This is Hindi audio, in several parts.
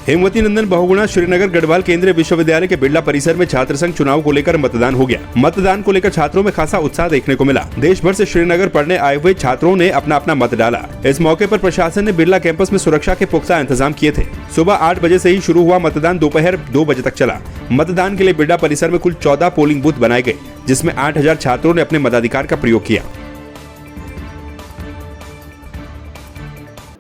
हेमवती नंदन बहुगुणा श्रीनगर गढ़वाल केंद्रीय विश्वविद्यालय के बिरला परिसर में छात्र संघ चुनाव को लेकर मतदान हो गया। मतदान को लेकर छात्रों में खासा उत्साह देखने को मिला। देश भर से श्रीनगर पढ़ने आए हुए छात्रों ने अपना अपना मत डाला। इस मौके पर प्रशासन ने बिरला कैंपस में सुरक्षा के पुख्ता इंतजाम किए थे। सुबह 8 बजे से ही शुरू हुआ मतदान दोपहर 2 बजे तक चला। मतदान के लिए बिरला परिसर में कुल 14 पोलिंग बूथ बनाए गए, जिसमें 8000 छात्रों ने अपने मताधिकार का प्रयोग किया।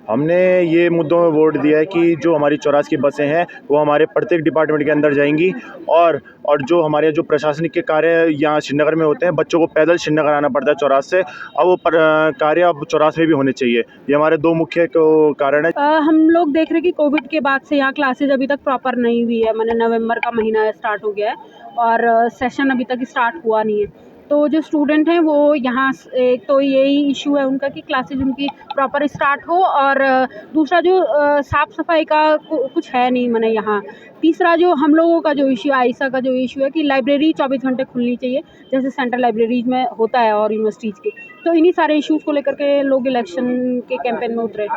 हमने ये मुद्दों में वोट दिया है कि जो हमारी 84 की बसें हैं वो हमारे प्रत्येक डिपार्टमेंट के अंदर जाएंगी और जो हमारे जो प्रशासनिक के कार्य यहाँ श्रीनगर में होते हैं, बच्चों को पैदल श्रीनगर आना पड़ता है 84 से, अब वो कार्य अब 84 में भी होने चाहिए। ये हमारे 2 मुख्य कारण है। हम लोग देख रहे हैं कि कोविड के बाद से यहाँ क्लासेज अभी तक प्रॉपर नहीं हुई है। मैंने नवंबर का महीना स्टार्ट हो गया है और सेशन अभी तक स्टार्ट हुआ नहीं है। तो जो स्टूडेंट हैं वो यहाँ, एक तो यही इशू है उनका कि क्लासेज उनकी प्रॉपर स्टार्ट हो, और दूसरा जो साफ़ सफाई का कुछ है नहीं मैंने यहाँ। तीसरा जो हम लोगों का जो इशू, आइसा का जो इशू है कि लाइब्रेरी 24 घंटे खुलनी चाहिए जैसे सेंट्रल लाइब्रेरीज में होता है और यूनिवर्सिटीज़ की। तो इन्हीं सारे इश्यूज़ को लेकर के लोग इलेक्शन के कैंपेन में उतरे।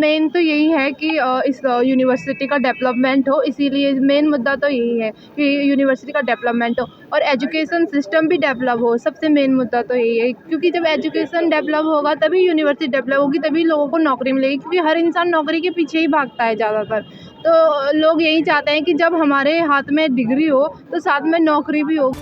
मेन तो यही है कि इस यूनिवर्सिटी का डेवलपमेंट हो, इसीलिए मेन मुद्दा तो यही है कि यूनिवर्सिटी का डेवलपमेंट हो और एजुकेशन सिस्टम भी डेवलप हो। सबसे मेन मुद्दा तो यही है, क्योंकि जब एजुकेशन डेवलप होगा तभी यूनिवर्सिटी डेवलप होगी, तभी लोगों को नौकरी मिलेगी, क्योंकि हर इंसान नौकरी के पीछे ही भागता है ज़्यादातर। तो लोग यही चाहते हैं कि जब हमारे हाथ में डिग्री हो तो साथ में नौकरी भी हो।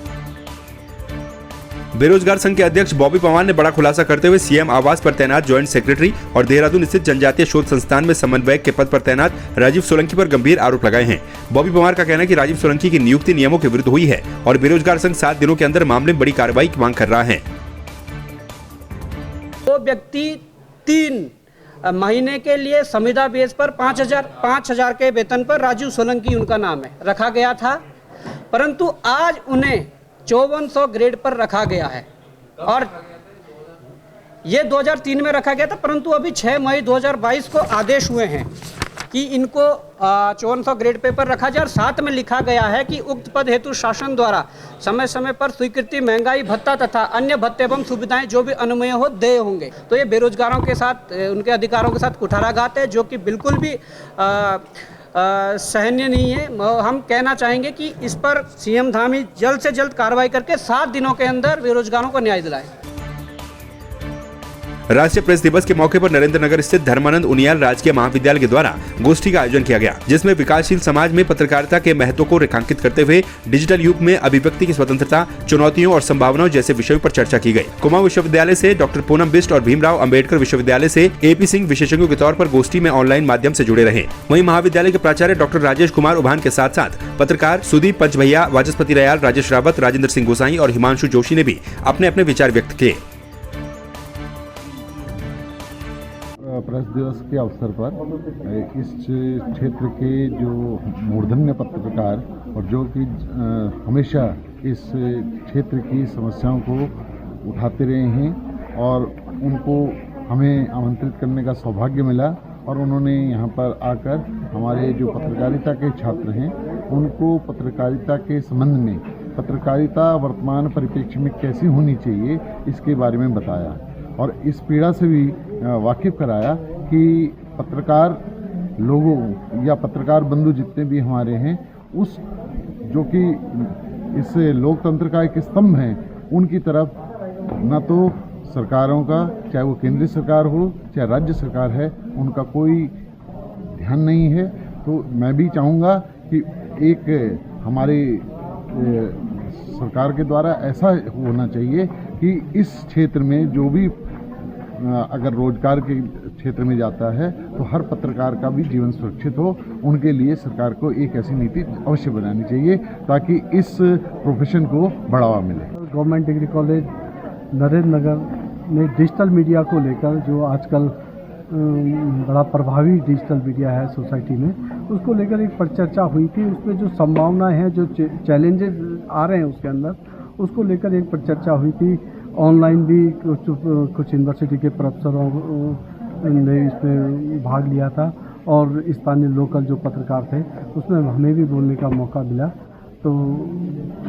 बेरोजगार संघ के अध्यक्ष बॉबी पवार ने बड़ा खुलासा करते हुए सीएम आवास पर तैनात ज्वाइंट सेक्रेटरी और देहरादून स्थित जनजातीय शोध संस्थान में समन्वयक के पद पर तैनात राजीव सोलंकी पर गंभीर आरोप लगाए हैं। बॉबी पवार का कहना है कि राजीव सोलंकी की नियुक्ति नियमों के विरुद्ध हुई है और बेरोजगार संघ 7 दिनों के अंदर मामले में बड़ी कार्रवाई की मांग कर रहा है। वो व्यक्ति 3 महीने के लिए संविदा बेस पर 5,000 के वेतन पर राजीव सोलंकी उनका नाम है रखा गया था, परंतु आज उन्हें 5400 ग्रेड पर रखा गया है और ये 2003 में रखा गया था, परंतु अभी 6 मई 2022 को आदेश हुए हैं कि इनको 5400 ग्रेड पे पर रखा जाए और साथ में लिखा गया है कि उक्त पद हेतु शासन द्वारा समय समय पर स्वीकृति, महंगाई भत्ता तथा अन्य भत्ते एवं सुविधाएं जो भी अनुमेय हो देय होंगे। तो ये बेरोजगारों के साथ, उनके अधिकारों के साथ कुठाराघात है, जो कि बिल्कुल भी सहनीय नहीं है। हम कहना चाहेंगे कि इस पर सीएम धामी जल्द से जल्द कार्रवाई करके 7 दिनों के अंदर बेरोजगारों को न्याय दिलाए। राष्ट्रीय प्रेस दिवस के मौके पर नरेंद्र नगर स्थित धर्मानंद उनियाल राजकीय महाविद्यालय के द्वारा गोष्ठी का आयोजन किया गया, जिसमें विकासशील समाज में पत्रकारिता के महत्व को रेखांकित करते हुए डिजिटल युग में अभिव्यक्ति की स्वतंत्रता, चुनौतियों और संभावनाओं जैसे विषयों पर चर्चा की गई। कुमाऊं विश्वविद्यालय से डॉक्टर पूनम बिष्ट और भीमराव अंबेडकर विश्वविद्यालय से AP सिंह विशेषज्ञों के तौर पर गोष्ठी में ऑनलाइन माध्यम से जुड़े रहे। वहीं महाविद्यालय के प्राचार्य डॉक्टर राजेश कुमार उभान के साथ साथ पत्रकार सुदीप पंचभैया, वाचस्पति रयाल, राजेश रावत, राजेंद्र सिंह गोसाई और हिमांशु जोशी ने भी अपने अपने विचार व्यक्त किए। प्रेस दिवस के अवसर पर इस क्षेत्र के जो मूर्धन्य पत्रकार और जो कि हमेशा इस क्षेत्र की समस्याओं को उठाते रहे हैं और उनको हमें आमंत्रित करने का सौभाग्य मिला और उन्होंने यहाँ पर आकर हमारे जो पत्रकारिता के छात्र हैं उनको पत्रकारिता के संबंध में, पत्रकारिता वर्तमान परिप्रेक्ष्य में कैसी होनी चाहिए इसके बारे में बताया और इस पीड़ा से भी वाकिफ कराया कि पत्रकार लोगों या पत्रकार बंधु जितने भी हमारे हैं, उस जो कि इस लोकतंत्र का एक स्तंभ है, उनकी तरफ न तो सरकारों का, चाहे वो केंद्रीय सरकार हो चाहे राज्य सरकार है, उनका कोई ध्यान नहीं है। तो मैं भी चाहूँगा कि एक हमारे सरकार के द्वारा ऐसा होना चाहिए कि इस क्षेत्र में जो भी अगर रोजगार के क्षेत्र में जाता है तो हर पत्रकार का भी जीवन सुरक्षित हो, उनके लिए सरकार को एक ऐसी नीति अवश्य बनानी चाहिए ताकि इस प्रोफेशन को बढ़ावा मिले। Government degree college Narendra Nagar में डिजिटल मीडिया को लेकर जो आजकल बड़ा प्रभावी डिजिटल मीडिया है सोसाइटी में, उसको लेकर एक परिचर्चा हुई थी। उसमें जो संभावनाएं हैं, जो चैलेंजेस आ रहे हैं उसके अंदर, उसको लेकर एक परिचर्चा हुई थी। ऑनलाइन भी कुछ यूनिवर्सिटी के प्रोफेसरों ने इसमें भाग लिया था और स्थानीय लोकल जो पत्रकार थे उसमें हमें भी बोलने का मौका मिला। तो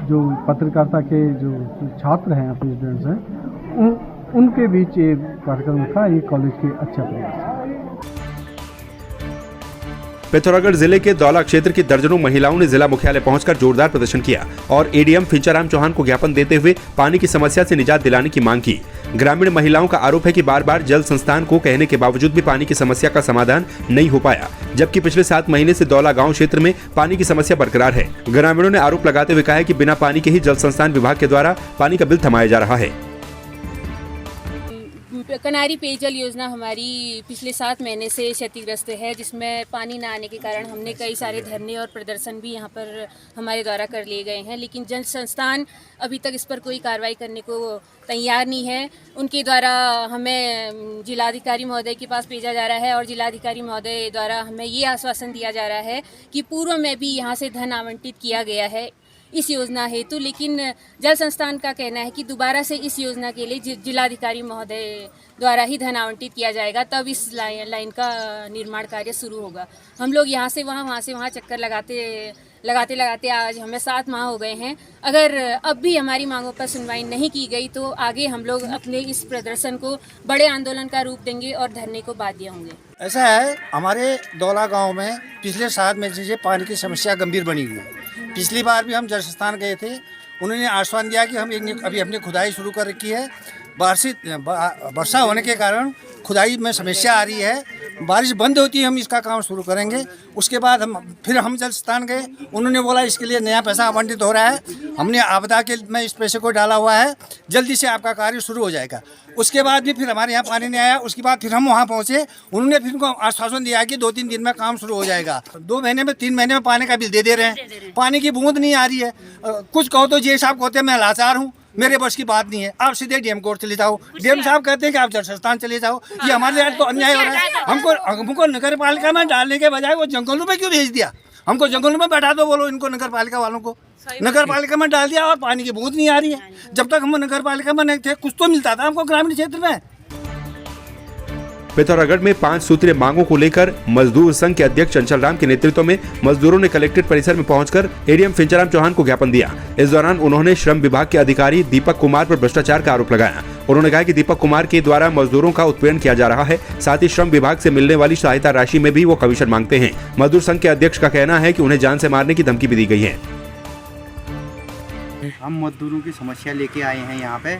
जो पत्रकारिता के जो छात्र हैं, अपने स्टूडेंट्स हैं, उनके बीच ये कार्यक्रम था। ये कॉलेज के अच्छा प्रयास है। पिथौरागढ़ जिले के दौला क्षेत्र की दर्जनों महिलाओं ने जिला मुख्यालय पहुंचकर जोरदार प्रदर्शन किया और एडीएम फिंचाराम चौहान को ज्ञापन देते हुए पानी की समस्या से निजात दिलाने की मांग की। ग्रामीण महिलाओं का आरोप है कि बार बार जल संस्थान को कहने के बावजूद भी पानी की समस्या का समाधान नहीं हो पाया, जबकि पिछले 7 महीने से दौला गांव क्षेत्र में पानी की समस्या बरकरार है। ग्रामीणों ने आरोप लगाते हुए कहा है कि बिना पानी के ही जल संस्थान विभाग के द्वारा पानी का बिल थमाया जा रहा है। कनारी पेयजल योजना हमारी पिछले 7 महीने से क्षतिग्रस्त है, जिसमें पानी न आने के कारण हमने कई सारे धरने और प्रदर्शन भी यहाँ पर हमारे द्वारा कर लिए गए हैं, लेकिन जल संस्थान अभी तक इस पर कोई कार्रवाई करने को तैयार नहीं है। उनके द्वारा हमें जिलाधिकारी महोदय के पास भेजा जा रहा है और जिलाधिकारी महोदय द्वारा हमें ये आश्वासन दिया जा रहा है कि पूर्व में भी यहाँ से धन आवंटित किया गया है इस योजना हेतु, लेकिन जल संस्थान का कहना है कि दोबारा से इस योजना के लिए जिलाधिकारी महोदय द्वारा ही धन आवंटित किया जाएगा, तब इस लाइन का निर्माण कार्य शुरू होगा। हम लोग यहाँ से वहाँ चक्कर लगाते आज हमें 7 माह हो गए हैं। अगर अब भी हमारी मांगों पर सुनवाई नहीं की गई तो आगे हम लोग अपने इस प्रदर्शन को बड़े आंदोलन का रूप देंगे और धरने को बाध्य होंगे। ऐसा है, हमारे दौला गांव में पिछले 7 महीने से पानी की समस्या गंभीर बनी हुई है। पिछली बार भी हम जल संस्थान गए थे, उन्होंने आश्वासन दिया कि हम अभी अपनी खुदाई शुरू कर रखी है। वर्षा होने के कारण खुदाई में समस्या आ रही है, बारिश बंद होती है हम इसका काम शुरू करेंगे। उसके बाद फिर हम जल संस्थान गए, उन्होंने बोला इसके लिए नया पैसा आवंटित हो रहा है, हमने आपदा के में इस पैसे को डाला हुआ है, जल्दी से आपका कार्य शुरू हो जाएगा। उसके बाद भी फिर हमारे यहाँ पानी नहीं आया। उसके बाद फिर हम वहाँ पहुँचे, उन्होंने फिर उनको आश्वासन दिया कि 2-3 दिन में काम शुरू हो जाएगा। 2 महीने में 3 महीने में पानी का बिल दे रहे हैं, पानी की बूंद नहीं आ रही है। कुछ कहो तो जे साहब कहते हैं मैं लाचार हूँ, मेरे बस की बात नहीं है, आप सीधे डीएम कोर्ट चले जाओ। डीएम साहब कहते हैं कि आप जल संस्थान चले जाओ। ये हमारे यहाँ तो अन्याय हो रहा है। हमको नगर पालिका में डालने के बजाय वो जंगलों में क्यों भेज दिया? हमको जंगलों में बैठा दो, बोलो इनको नगर पालिका वालों को। नगर पालिका में डाल दिया और पानी की बूंद नहीं आ रही है। जब तक हम नगर पालिका में नहीं थे कुछ तो मिलता था हमको ग्रामीण क्षेत्र में। पिथौरागढ़ में 5 सूत्रीय मांगों को लेकर मजदूर संघ के अध्यक्ष चंचल राम के नेतृत्व में मजदूरों ने कलेक्ट्रेट परिसर में पहुंचकर एडीएम फिंचाराम चौहान को ज्ञापन दिया। इस दौरान उन्होंने श्रम विभाग के अधिकारी दीपक कुमार पर भ्रष्टाचार का आरोप लगाया। उन्होंने कहा कि दीपक कुमार के द्वारा मजदूरों का उत्पीड़न किया जा रहा है, साथ ही श्रम विभाग से मिलने वाली सहायता राशि में भी वो कमीशन मांगते हैं। मजदूर संघ के अध्यक्ष का कहना है कि उन्हें जान से मारने की धमकी भी दी गई है। हम मजदूरों की समस्या लेके आए हैं यहाँ पे।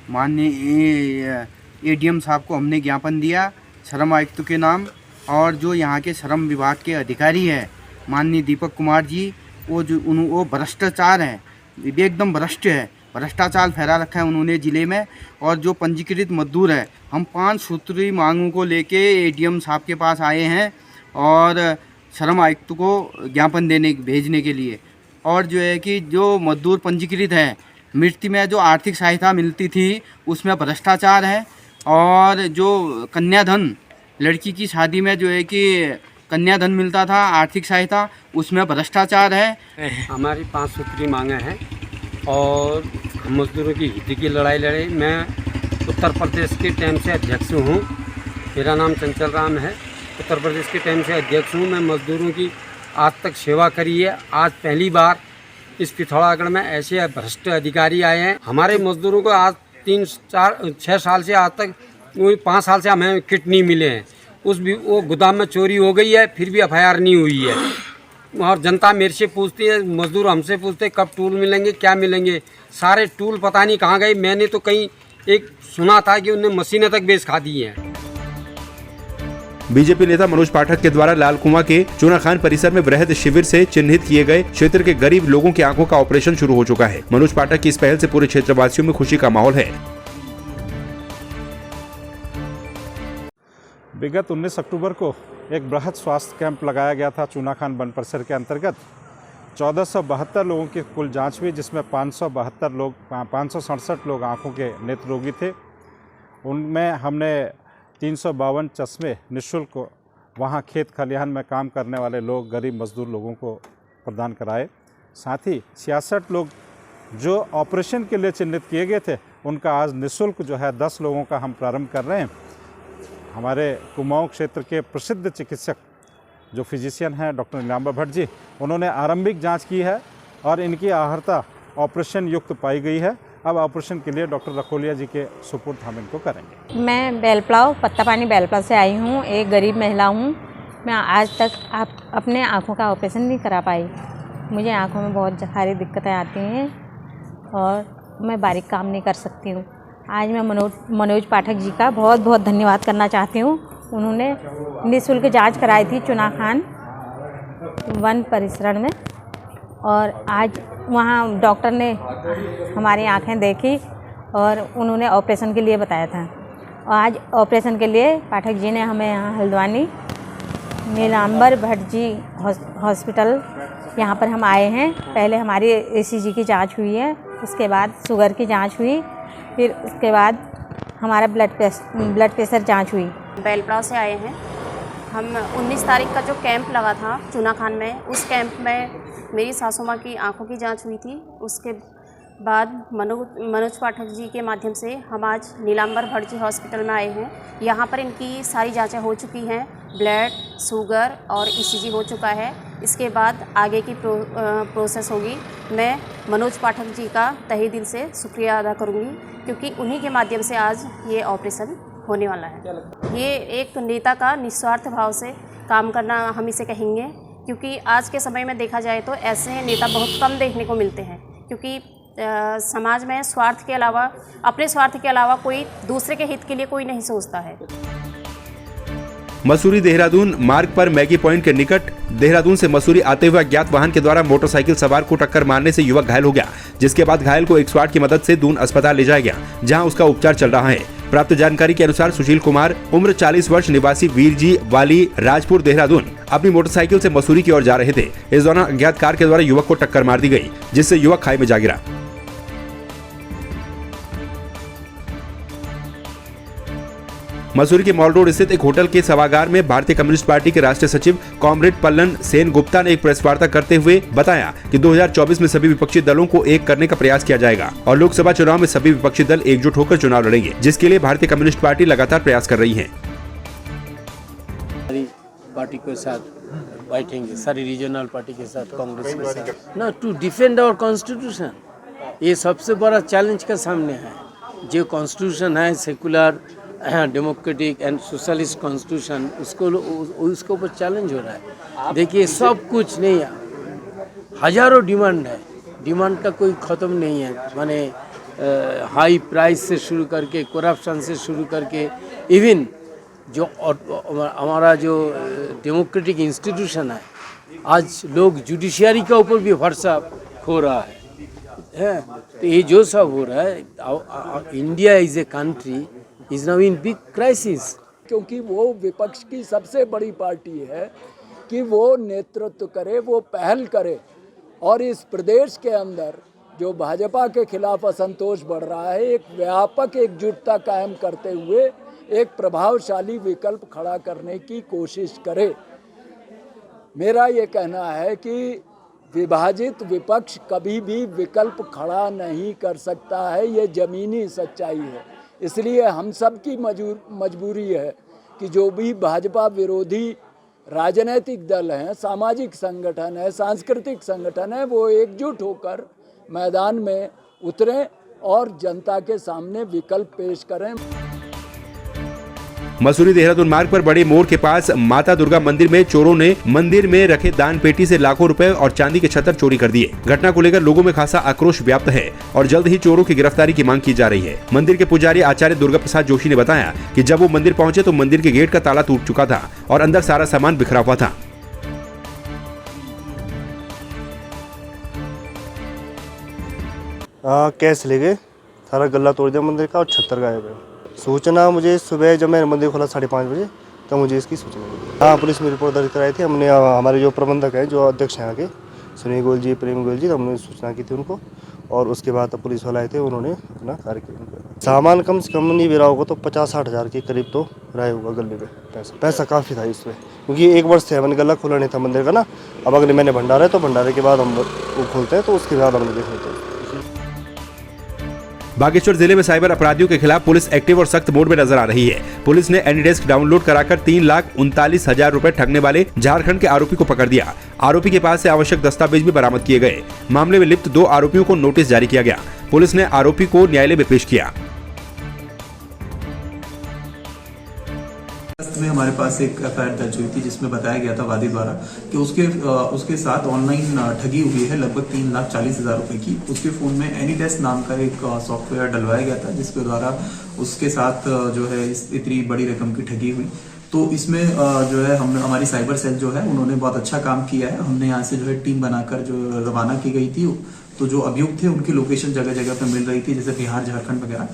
माननीय एडीएम साहब को हमने ज्ञापन दिया श्रम आयुक्त के नाम, और जो यहाँ के श्रम विभाग के अधिकारी हैं माननीय दीपक कुमार जी, वो भ्रष्टाचार है, एकदम भ्रष्ट है, भ्रष्टाचार फैला रखा है उन्होंने ज़िले में। और जो पंजीकृत मजदूर है, हम 5 सूत्रीय मांगों को लेके एडीएम साहब के पास आए हैं और श्रम आयुक्त को ज्ञापन भेजने के लिए। और जो है कि जो मजदूर पंजीकृत है, मृत्यु में जो आर्थिक सहायता मिलती थी उसमें भ्रष्टाचार है, और जो कन्याधन लड़की की शादी में जो है कि कन्याधन मिलता था आर्थिक सहायता, उसमें भ्रष्टाचार है। हमारी 5 सूत्रीय मांगे हैं और हम मजदूरों की हित की लड़ाई लड़े। मैं उत्तर प्रदेश के टाइम से अध्यक्ष हूँ, मेरा नाम चंचल राम है, उत्तर प्रदेश के टाइम से अध्यक्ष हूँ। मैं मजदूरों की आज तक सेवा करी है। आज पहली बार इस पिथौरागढ़ में ऐसे भ्रष्ट अधिकारी आए हैं। हमारे मजदूरों को आज 3-4-6 साल से आज तक 5 साल से हमें किट नहीं मिले हैं। वो गोदाम में चोरी हो गई है, फिर भी एफआईआर नहीं हुई है। और जनता मेरे से पूछती है, मजदूर हमसे पूछते हैं कब टूल मिलेंगे, क्या मिलेंगे। सारे टूल पता नहीं कहाँ गए। मैंने तो कहीं एक सुना था कि उन्हें मशीनें तक बेच खा दी हैं। बीजेपी नेता मनोज पाठक के द्वारा लाल कुआं के चूना खान परिसर में वृहद शिविर से चिन्हित किए गए क्षेत्र के गरीब लोगों की आंखों का ऑपरेशन शुरू हो चुका है। मनोज पाठक की इस पहल से पूरे क्षेत्रवासियों में खुशी का माहौल है। विगत 19 अक्टूबर को एक बृहद स्वास्थ्य कैंप लगाया गया था चूना खान वन परिसर के अंतर्गत। 1472 लोगों की कुल जांच हुई, जिसमें 567 लोग आंखों के नेत्र रोगी थे। उनमें हमने 352 चश्मे निःशुल्क वहां खेत खलिहान में काम करने वाले लोग, गरीब मजदूर लोगों को प्रदान कराए। साथ ही 66 लोग जो ऑपरेशन के लिए चिन्हित किए गए थे, उनका आज निःशुल्क जो है 10 लोगों का हम प्रारंभ कर रहे हैं। हमारे कुमाऊं क्षेत्र के प्रसिद्ध चिकित्सक जो फिजिशियन हैं डॉक्टर नीलांबर भट्ट जी, उन्होंने आरंभिक जांच की है और इनकी आहर्ता ऑपरेशन युक्त पाई गई है। अब ऑपरेशन के लिए डॉक्टर रखोलिया जी के सुपुर्द हम इनको करेंगे। मैं बेलपलाव पत्ता पानी बेलपलाव से आई हूँ, एक गरीब महिला हूँ। मैं आज तक अपने आँखों का ऑपरेशन नहीं करा पाई। मुझे आँखों में बहुत सारी दिक्कतें आती हैं और मैं बारीक काम नहीं कर सकती हूँ। आज मैं मनोज पाठक जी का बहुत बहुत धन्यवाद करना चाहती हूँ। उन्होंने निःशुल्क जांच कराई थी चुना खान वन परिसर में, और आज वहाँ डॉक्टर ने हमारी आँखें देखी और उन्होंने ऑपरेशन के लिए बताया था। और आज ऑपरेशन के लिए पाठक जी ने हमें यहाँ हल्द्वानी नीलांबर भट्ट जी हॉस्पिटल यहाँ पर हम आए हैं। पहले हमारी ECG की जांच हुई है, उसके बाद शुगर की जांच हुई, फिर उसके बाद हमारा ब्लड प्रेशर जांच हुई। बेलपड़ाव से आए हैं हम। 19 तारीख का जो कैंप लगा था चुना खान में, उस कैंप में मेरी सासू माँ की आंखों की जांच हुई थी। उसके बाद मनोज पाठक जी के माध्यम से हम आज नीलांबर भट्ट जी हॉस्पिटल में आए हैं। यहाँ पर इनकी सारी जांचें हो चुकी हैं, ब्लड, शुगर और ECG हो चुका है। इसके बाद आगे की प्रोसेस होगी। मैं मनोज पाठक जी का तहे दिल से शुक्रिया अदा करूँगी, क्योंकि उन्हीं के माध्यम से आज ये ऑपरेशन होने वाला है। ये एक नेता का निस्वार्थ भाव से काम करना हम इसे कहेंगे, क्योंकि आज के समय में देखा जाए तो ऐसे नेता बहुत कम देखने को मिलते हैं, क्योंकि समाज में स्वार्थ के अलावा, अपने स्वार्थ के अलावा कोई दूसरे के हित के लिए कोई नहीं सोचता है। मसूरी देहरादून मार्ग पर मैगी पॉइंट के निकट देहरादून से मसूरी आते हुए अज्ञात वाहन के द्वारा मोटरसाइकिल सवार को टक्कर मारने से युवक घायल हो गया, जिसके बाद घायल को 108 की मदद से दून अस्पताल ले जाया गया, जहां उसका उपचार चल रहा है। प्राप्त जानकारी के अनुसार सुशील कुमार उम्र 40 वर्ष निवासी वीरजी वाली राजपुर देहरादून अपनी मोटरसाइकिल से मसूरी की ओर जा रहे थे। इस दौरान अज्ञात कार के द्वारा युवक को टक्कर मार दी गई, जिससे युवक खाई में जा गिरा। मसूरी के मॉल रोड स्थित एक होटल के सभागार में भारतीय कम्युनिस्ट पार्टी के राष्ट्रीय सचिव कॉमरेड पल्लन सेन गुप्ता ने एक प्रेस वार्ता करते हुए बताया कि 2024 में सभी विपक्षी दलों को एक करने का प्रयास किया जाएगा और लोकसभा चुनाव में सभी विपक्षी दल एकजुट होकर चुनाव लड़ेंगे, जिसके लिए भारतीय कम्युनिस्ट पार्टी लगातार प्रयास कर रही है। पार्टी के साथ बैठेंगे, सारी रीजनल पार्टी के साथ, कांग्रेस के साथ ना, टू डिफेंड आवर कॉन्स्टिट्यूशन। ये सबसे बड़ा चैलेंज का सामने है। जो कॉन्स्टिट्यूशन है secular, democratic and socialist constitution, उसके ऊपर चैलेंज हो रहा है। देखिए सब कुछ नहीं है, हजारों डिमांड है, डिमांड का कोई ख़त्म नहीं है। माने हाई प्राइस से शुरू करके, करप्शन से शुरू करके, इवन जो हमारा जो डेमोक्रेटिक इंस्टीट्यूशन है, आज लोग जुडिशियरी के ऊपर भी भरोसा खो रहा है। तो ये जो सब हो रहा है, India is a country is now in big crisis, क्योंकि वो विपक्ष की सबसे बड़ी पार्टी है कि वो नेतृत्व करे, वो पहल करे, और इस प्रदेश के अंदर जो भाजपा के खिलाफ असंतोष बढ़ रहा है, एक व्यापक एकजुटता कायम करते हुए एक प्रभावशाली विकल्प खड़ा करने की कोशिश करे। मेरा ये कहना है कि विभाजित विपक्ष कभी भी विकल्प खड़ा नहीं कर सकता है, ये ज़मीनी सच्चाई है। इसलिए हम सब की मजबूरी है कि जो भी भाजपा विरोधी राजनीतिक दल हैं, सामाजिक संगठन है, सांस्कृतिक संगठन है, वो एकजुट होकर मैदान में उतरें और जनता के सामने विकल्प पेश करें। मसूरी देहरादून मार्ग पर बड़े मोड़ के पास माता दुर्गा मंदिर में चोरों ने मंदिर में रखे दान पेटी से लाखों रुपए और चांदी के छतर चोरी कर दिए। घटना को लेकर लोगों में खासा आक्रोश व्याप्त है और जल्द ही चोरों की गिरफ्तारी की मांग की जा रही है। मंदिर के पुजारी आचार्य दुर्गा प्रसाद जोशी ने बताया कि जब वो मंदिर पहुंचे तो मंदिर के गेट का ताला टूट चुका था और अंदर सारा सामान बिखरा हुआ था। कैश ले गए, सारा गल्ला तोड़ दिया मंदिर का और छत्तर गायब है। सूचना मुझे सुबह जब मैंने मंदिर खोला 5:30 बजे, तो मुझे इसकी सूचना मिली। हाँ, पुलिस में रिपोर्ट दर्ज कराई थी हमने। हमारे जो प्रबंधक हैं, जो अध्यक्ष हैं आगे, सुनील गोयल जी, प्रेम गोयल जी, हमने सूचना की थी उनको, और उसके बाद तो पुलिस वाले आए थे, उन्होंने अपना कार्यक्रम किया। सामान कम से कम नहीं गिरा होगा तो 50-60 हज़ार के करीब तो रहा होगा गले में। पैसा काफ़ी था इसमें, क्योंकि 1 वर्ष से मैंने गला खोला नहीं था मंदिर का ना। अब अगले महीने भंडारा है, तो भंडारे के बाद हम वो खोलते हैं, तो उसके बाद हम देख लेते हैं। बागेश्वर जिले में साइबर अपराधियों के खिलाफ पुलिस एक्टिव और सख्त मोड में नजर आ रही है। पुलिस ने एनीडेस्क डाउनलोड कराकर 3,39,000 रुपए ठगने वाले झारखंड के आरोपी को पकड़ दिया। आरोपी के पास से आवश्यक दस्तावेज भी बरामद किए गए। मामले में लिप्त 2 आरोपियों को नोटिस जारी किया गया। पुलिस ने आरोपी को न्यायालय में पेश किया। अगस्त में हमारे पास एक एफआईआर दर्ज हुई थी जिसमें बताया गया था वादी द्वारा कि उसके साथ ऑनलाइन ठगी हुई है लगभग 3,40,000 रुपए की। उसके फ़ोन में एनीडेस्क नाम का एक सॉफ्टवेयर डलवाया गया था जिसके द्वारा उसके साथ जो है इतनी बड़ी रकम की ठगी हुई। तो इसमें जो है हमारी साइबर सेल जो है उन्होंने बहुत अच्छा काम किया है। हमने यहाँ से जो है टीम बनाकर जो रवाना की गई थी, तो जो अभियुक्त थे उनकी लोकेशन जगह जगह पे मिल रही थी, जैसे बिहार, झारखंड वगैरह।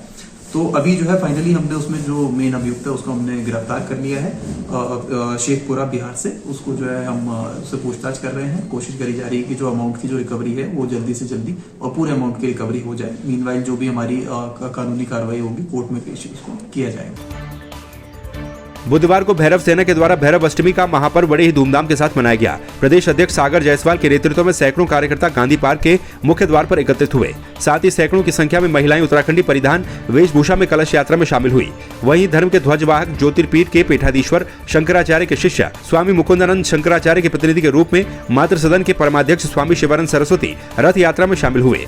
तो अभी जो है फाइनली हमने उसमें जो मेन अभियुक्त है उसको हमने गिरफ्तार कर लिया है शेखपुरा बिहार से। उसको जो है हम उससे पूछताछ कर रहे हैं। कोशिश करी जा रही है कि जो अमाउंट की जो रिकवरी है वो जल्दी से जल्दी और पूरे अमाउंट की रिकवरी हो जाए। मीनवाइल जो भी हमारी कानूनी कार्रवाई होगी कोर्ट में पेश उसको किया जाएगा। बुधवार को भैरव सेना के द्वारा भैरव अष्टमी का महापर्व बड़े ही धूमधाम के साथ मनाया गया। प्रदेश अध्यक्ष सागर जायसवाल के नेतृत्व में सैकड़ों कार्यकर्ता गांधी पार्क के मुख्य द्वार पर एकत्रित हुए। साथ ही सैकड़ों की संख्या में महिलाएं उत्तराखंडी परिधान वेशभूषा में कलश यात्रा में शामिल हुई। वहीं धर्म के ध्वजवाहक ज्योतिर्पीठ के पीठाधीश्वर शंकराचार्य के शिष्य स्वामी मुकुंदानंद शंकराचार्य के प्रतिनिधि के रूप में मातृ सदन के परमाध्यक्ष स्वामी शिवानंद सरस्वती रथ यात्रा में शामिल हुए।